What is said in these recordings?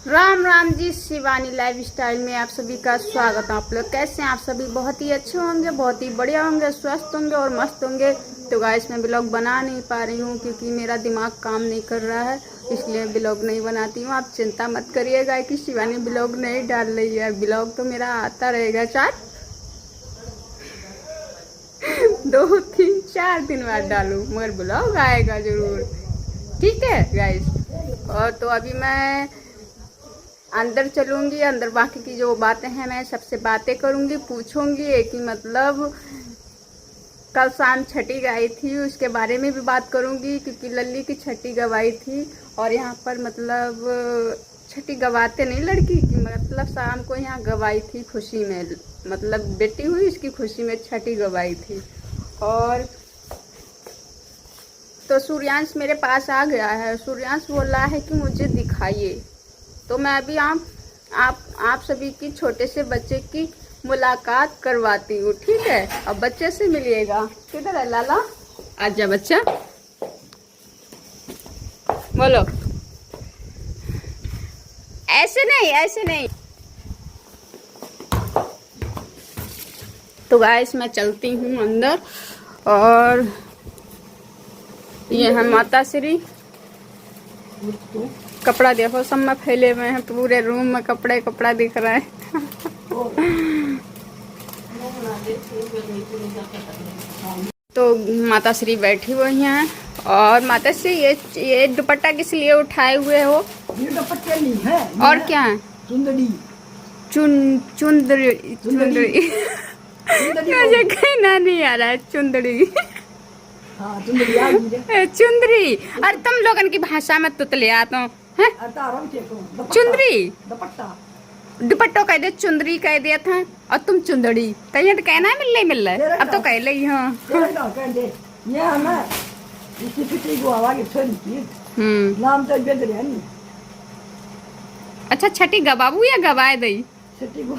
Ram Ram ji. Shivani life style में आप सभी का स्वागत है। आप लोग कैसे हैं? आप सभी बहुत ही अच्छे होंगे, बहुत ही बढ़िया होंगे, स्वस्थ होंगे और मस्त होंगे। तो गाइस मैं ब्लॉग बना नहीं पा रही हूँ क्योंकि मेरा दिमाग काम नहीं कर रहा है, इसलिए ब्लॉग नहीं बनाती हूँ। आप चिंता मत करिएगा कि शिवानी ब्लॉग नहीं डाल रही है। ब्लॉग तो मेरा आता रहेगा 2-3-4 दिन बाद डालूँ, मगर ब्लॉग आएगा जरूर। ठीक है गाइस। और तो अभी मैं अंदर चलूंगी, अंदर बाकी की जो बातें हैं मैं सबसे बातें करूंगी, पूछूंगी कि मतलब कल शाम छठी गाई थी उसके बारे में भी बात करूंगी क्योंकि लल्ली की छठी गवाई थी। और यहाँ पर मतलब छठी गवाते नहीं लड़की की, मतलब शाम को यहाँ गवाई थी खुशी में, मतलब बेटी हुई उसकी खुशी में छठी गवाई थी। और तो सूर्यांश मेरे पास आ गया है। सूर्यांश बोल रहा है कि मुझे दिखाइए, तो मैं अभी आप सभी की छोटे से बच्चे की मुलाकात करवाती हूँ। ठीक है, अब बच्चे से मिलिएगा। किधर है लाला? आजा बच्चा, बोलो। ऐसे नहीं, ऐसे नहीं। तो गाइस मैं चलती हूँ अंदर। और ये है माता श्री। कपड़ा देखो सब में फैले हुए हैं, पूरे रूम में कपड़े कपड़ा दिख रहा है। तो माता श्री बैठी हुई हैं। और माता श्री ये दुपट्टा किस लिए उठाए हुए हो? ये दुपट्टे नहीं है, और क्या है? चुंदड़ी। चुंदड़ी मुझे कहना नहीं आ रहा है। चुंदड़ी। हाँ, चुंदड़ी आ गई है। चुंदरी। और तुम लोगन की भाषा में तुतलिया तो है। चुंदरी दुपट्टा दुपट्टो कह दे, चुंदरी कह दिया था। और तुम चुंदड़ी कहीं तो कहना है, मिल रहा है। अब तो कह ली। हाँ ये है ना, इसी पिटी को आवाज छोड़ी थी। नाम तो बेद रहे नहीं। अच्छा, छठी गवाबू या गवाए दई? छठी को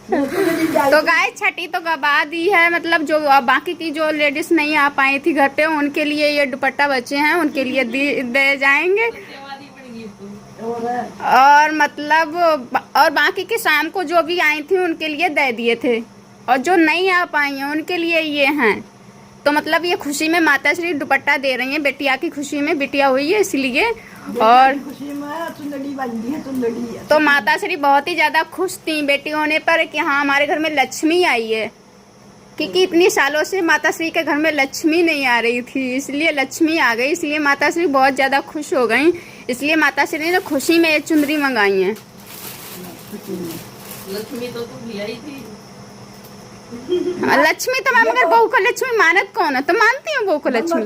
तो गाय छठी तो गवा दी है, मतलब जो बाकी की जो लेडीज नहीं आ पाई थी घर पे उनके लिए ये दुपट्टा बचे हैं, उनके लिए दे जाएंगे। और मतलब और बाकी के शाम को जो भी आई थी उनके लिए दे दिए थे, और जो नहीं आ पाई हैं उनके लिए ये हैं। तो मतलब ये खुशी में माता श्री दुपट्टा दे रही हैं, बेटिया की खुशी में, बिटिया हुई है इसलिए। और खुशी में चुंदड़ी बांधी है, चुंदड़ी। तो माता श्री बहुत ही ज्यादा खुश थी बेटी होने पर कि हाँ हमारे घर में लक्ष्मी आई है, क्योंकि इतनी सालों से माता श्री के घर में लक्ष्मी नहीं आ रही थी, इसलिए लक्ष्मी आ गई, इसलिए माता श्री बहुत ज्यादा खुश हो गई। इसलिए माता श्री ने खुशी में ये चुंदरी मंगाई है। लक्ष्मी तो तुम आई थी। लक्ष्मी तो मैं, मगर बहू को लक्ष्मी मानत कौन है? तो मानती हूँ बहू को लक्ष्मी।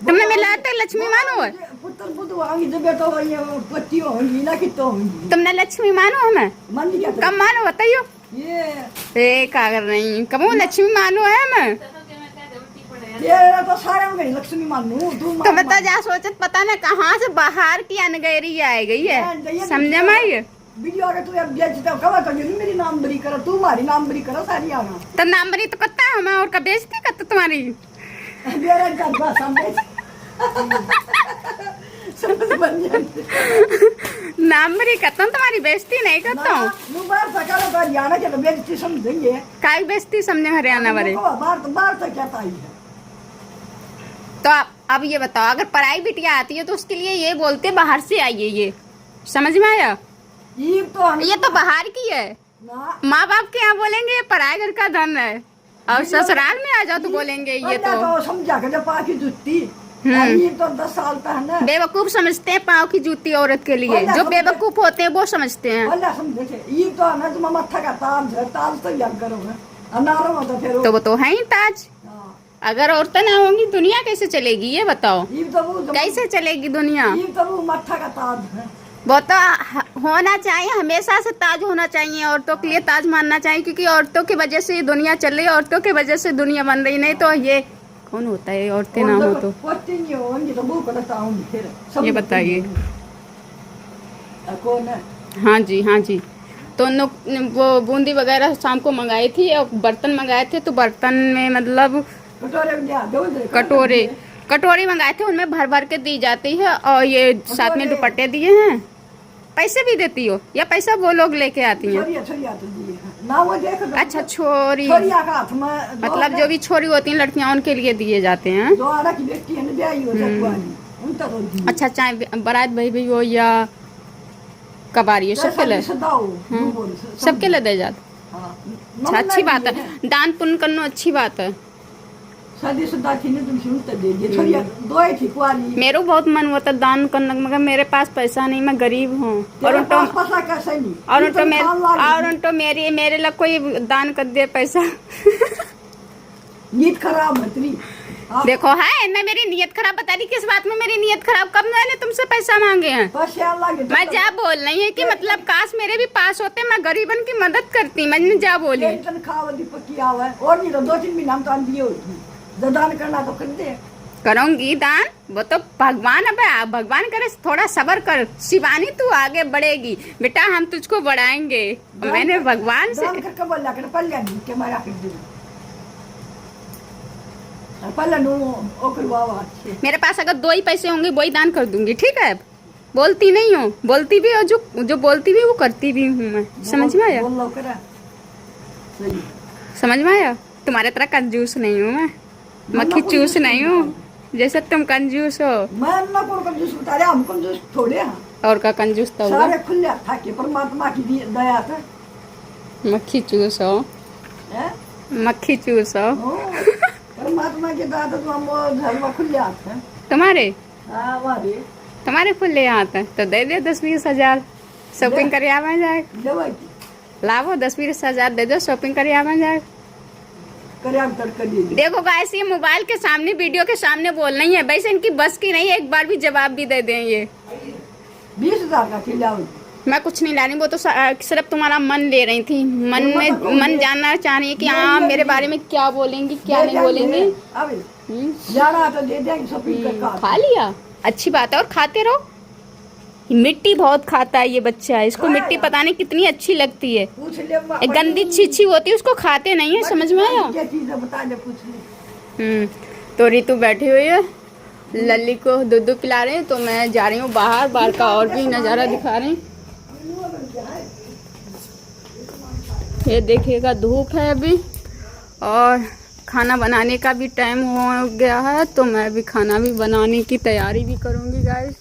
तुमने मिलाते लक्ष्मी मानो है? पुत्र पुत्र होंगी तो बेटा होंगी, पति होंगी ना, कितो होंगी। तुमने लक्ष्मी मानो हमें? कब मानो बताइयो? ये का कर रही कब लक्ष्मी मानो है हमें? ये तो सारे में लक्ष्मी मानू। तुम बता जा सोचत पता ना कहाँ से बाहर की अनगैरी आ गई है, समझे माई? वीडियो अगर तू बेचता कब तो मेरी नाम बरी कर, तू हमारी नाम बरी कर, सारी आना तो नाम बरी तो करता है हमें, और का बेइज्जती करता तुम्हारी। मेरा घर का सामने समझ बन जाती। नाम बरी करता हूँ, तुम्हारी बेइज्जती नहीं करता हूँ। बाहर सका तो हरियाणा के तो बेइज्जती समझेंगे। काय बेइज्जती समझे हरियाणा वाले? बाहर तो क्या पाई है। तो अब ये बताओ, अगर पराई बिटिया आती है तो उसके लिए ये बोलते बाहर से आइए, ये समझ में आया? ये तो बाहर की है। माँ बाप के यहाँ बोलेंगे ये पराये घर का धन है, और ससुराल में आ जाओ तो बोलेंगे ये तो समझा कर पाँव की जूती। ये तो 10 साल का है ना। बेवकूफ समझते हैं पाँव की जूती औरत के लिए, जो बेवकूफ होते हैं वो समझते हैं। ये तो है ना, तुम मत्था का ताज तो याद करोगे, तो फिर तो वो तो है ही ताज। अगर औरतें ना होंगी दुनिया कैसे चलेगी ये बताओ? कैसे चलेगी दुनिया? ये तो वो मत्था का ताज है। वो तो होना चाहिए, हमेशा से ताज होना चाहिए, औरतों के लिए ताज मानना चाहिए, क्योंकि औरतों की वजह से ये दुनिया चल रही है, औरतों की वजह से दुनिया बन रही। नहीं तो ये कौन होता है, औरतें ना हो तो ये बताइए। कौन है? हाँ जी, हाँ जी। तो वो बूंदी वगैरह शाम को मंगाई थी, और बर्तन मंगाए थे, तो बर्तन में मतलब कटोरे मंगाए थे, उनमें भर भर के दी जाती है। और ये साथ में दुपट्टे दिए हैं, पैसे भी देती हो या पैसा वो लोग लेके आती हैं? छोरिया तो दिए ना, वो देख दो। अच्छा छोरी, छोरिया का हाथ में मतलब जो भी छोरी होती हैं लड़कियां उनके लिए दिए जाते हैं। दो आड़ा की बेटी है ना, ब्याही हो जाती उन तक होती। अच्छा चाहे बारात भाई भी हो या कबारी हो, सबके लिए सबके लिए दे जाते। अच्छा अच्छी बात है, दान पुण्य करना अच्छी बात है। शादी शुदा थी ना, तुमसे उनसे दे दिए। छोरिया दो ही थी कुआरी। मेरा बहुत मन हुआ था दान करने का, मगर मेरे पास पैसा नहीं, मैं गरीब हूँ। और उनको मेरे लिए कोई दान कर दे पैसा। नीयत खराब मतरी। देखो है ना, मेरी नीयत खराब, बता दी किस बात में मेरी नीयत खराब? कब मैंने तुमसे पैसा मांगे हैं? मैं जा बोल रही है कि मतलब काश मेरे भी पास होते, मैं गरीबन की मदद करती। मैंने जा बोली और नहीं तो 2-3 महीना हम तो दिए होती। दान करना तो कर दे, करूंगी दान, वो तो भगवान। अब भगवान करे, थोड़ा सब्र कर शिवानी, तू आगे बढ़ेगी बेटा, हम तुझको बढ़ाएंगे। मैंने भगवान से मेरे पास अगर 2 ही पैसे होंगे वही दान कर दूंगी, ठीक है? बोलती नहीं हूँ, बोलती भी, और जो बोलती भी वो करती भी हूँ मैं। समझ में आया? समझ में आया? तुम्हारे तरह कंजूस नहीं हूँ मैं, मक्खी चूस नहीं हूँ जैसे तुम कंजूस हो। मैं ना कौन कंजूस बता रहे, हम कंजूस थोड़े हैं। और का कंजूस तो सारे खुले था कि परमात्मा की दया था। मक्खी चूस हो, मक्खी चूस हो। परमात्मा की दया तो हम धर्म खुले हाथ हैं तुम्हारे खुले हाथ है, तो दे दे 10-20 हजार, शॉपिंग करे आवा जाए। लावो 10-20 हजार दे दो, शॉपिंग करे आवा जाए। देखो गाइस, ये मोबाइल के सामने, वीडियो के सामने बोल नहीं है, वैसे इनकी बस की नहीं है, एक बार भी जवाब भी दे दें। ये 20,000 का खिलाओ। मैं कुछ नहीं ला रही, वो तो सिर्फ तुम्हारा मन ले रही थी। मन जानना चाह रही है कि हाँ मेरे बारे में क्या बोलेंगी, क्या नहीं बोलेंगी। खा लिया, अच्छी बात है, और खाते रहो। मिट्टी बहुत खाता है ये बच्चा है, इसको मिट्टी पता नहीं कितनी अच्छी लगती है। गंदी छीछी होती है, उसको खाते नहीं है। समझ में आया? तो रितु बैठी हुई है, लल्ली को दूध पिला रहे हैं, तो मैं जा रही हूँ बाहर का और भी नज़ारा दिखा रहे हैं। ये देखिएगा धूप है अभी, और खाना बनाने का भी टाइम हो गया है, तो मैं भी खाना भी बनाने की तैयारी भी करूँगी गाइस।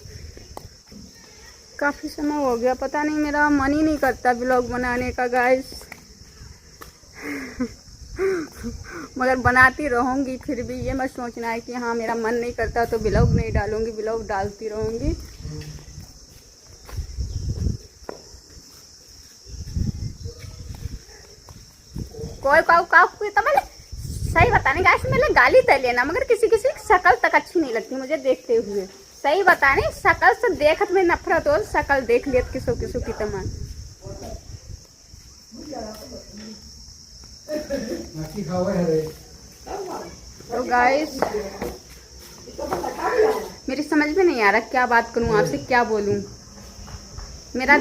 काफ़ी समय हो गया, पता नहीं मेरा मन ही नहीं करता व्लॉग बनाने का गाइस। मगर बनाती रहूँगी, फिर भी ये मत सोचना है कि हाँ मेरा मन नहीं करता तो व्लॉग नहीं डालूँगी, व्लॉग डालती रहूँगी। कोई तो मैंने सही बताने गाइस, मैंने गाली दे लेना, मगर किसी की शक्ल तक अच्छी नहीं लगती मुझे देखते हुए। सही बताने, शकल से देखत में नफरत हो, शकल देख लियत किसो की तमान। तो गाइस मेरी समझ में नहीं आ रहा क्या बात करूं, आपसे क्या बोलूं। मेरा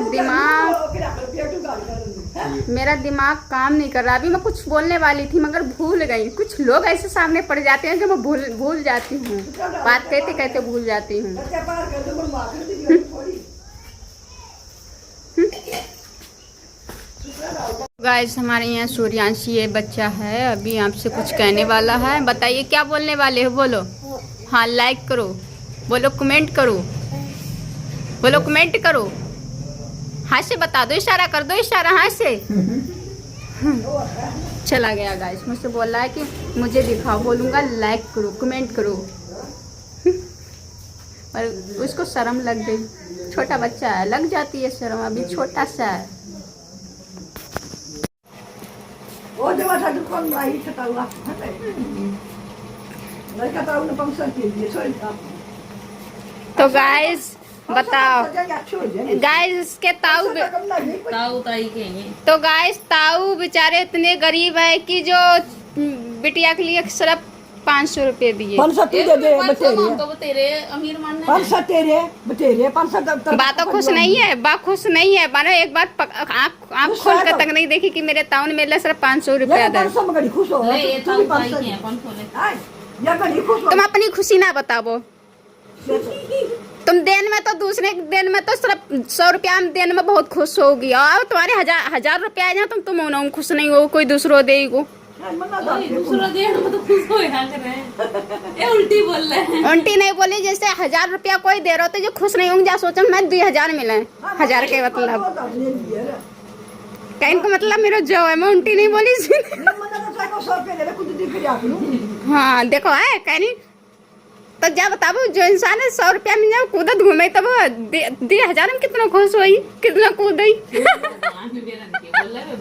दिमाग काम नहीं कर रहा। अभी मैं कुछ बोलने वाली थी मगर भूल गई। कुछ लोग ऐसे सामने पड़ जाते हैं जो मैं भूल जाती हूँ, बात कहते कहते भूल जाती हूँ। गाइस हमारे यहाँ सूर्यांशी ये बच्चा है, अभी आपसे कुछ कहने वाला है। बताइए क्या बोलने वाले हो, बोलो। हाँ लाइक करो, बोलो कमेंट करो, बोलो कमेंट करो। हाथ से बता दो, इशारा कर दो, इशारा हाथ से। चला गया गाइस, मुझसे बोल रहा है कि मुझे दिखाओ, बोलूँगा लाइक करो कमेंट करो। पर उसको शर्म लग गई, छोटा बच्चा है, लग जाती है शर्म, अभी छोटा सा है। तो गाइस बताओ, गाइस इसके ताऊ ताई के हैं। तो गाइस ताऊ बेचारे इतने गरीब है कि जो बिटिया के लिए सिर्फ 500 रुपए दिए। बात खुश नहीं है, बात खुश नहीं है। मैंने एक बार आँख खोल कर तक नहीं देखी कि मेरे ताऊ ने मेरे लिए सिर्फ 500 रुपया दिया। तुम अपनी खुशी ना बताओ। तुम दिन में तो दूसरे दिन में तो सिर्फ 100 रुपया देने में बहुत खुश होगी, और तुम्हारे 1000 रुपया आ जाए तुम उन्होंने खुश नहीं हो, कोई दूसरो दे को दूसरा दे हम तो खुश हो यहाँ कर रहे हैं। ये उल्टी बोल रहे हैं। उल्टी नहीं बोली, जैसे 1000 रुपया कोई दे रहा हो तो जो खुश नहीं होंगे, जा सोचो मैं 2000 मिले 1000 के मतलब कहीं को मतलब मेरा जो है, मैं उल्टी नहीं बोली। हाँ देखो है कहीं तो जा बताबो, जो इंसान है 100 रुपया मिल जाओ कूदत घूमे तब 2000 में कितना खुश हुई, कितना कूद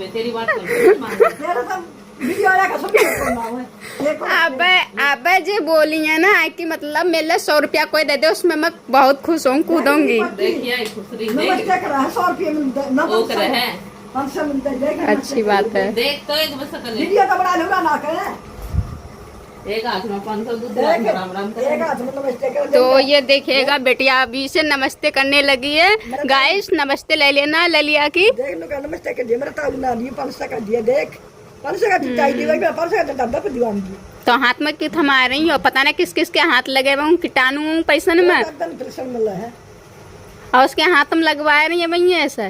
तेरी बात कर अब जे बोली है ना कि मतलब मेरे 100 रुपया कोई दे दे उसमें मैं बहुत खुश हूँ, कूदूंगी। अच्छी बात है। देख तो एक बस कर ले। वीडियो तो बड़ा लुगा ना करे, एक हाथ में 500 दूसरे हाथ में राम राम एक हाथ में नमस्ते कर। तो ये देखिएगा बेटिया अभी से नमस्ते करने लगी है। गाइस नमस्ते ले लेना ललिया की। देख लो का नमस्ते कर दिया, मेरा ताऊ ना दिया 500 का दिया, देख 500 का दिखाई दी भाई, 500 का दादा पे दीवान दी। तो हाथ में क्यों थमा रही हो, पता नहीं किस किस के हाथ लगे हुए कीटाणु पैसन में, एकदम प्रेशर मिला है और उसके हाथ में लगवा रही है भैया ऐसा।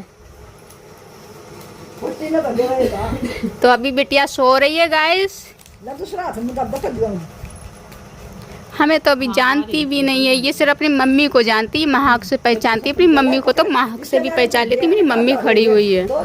कुछ ना बगे रहेगा। तो अभी बिटिया सो रही है गाइस। ना दूसरा हाथ में दादा पे दीवान। हमें तो अभी जानती भी नहीं है, ये सिर्फ अपनी मम्मी को जानती है, महक से पहचानती है अपनी मम्मी को, तो महक से भी पहचान लेती। मेरी मम्मी खड़ी हुई है। तो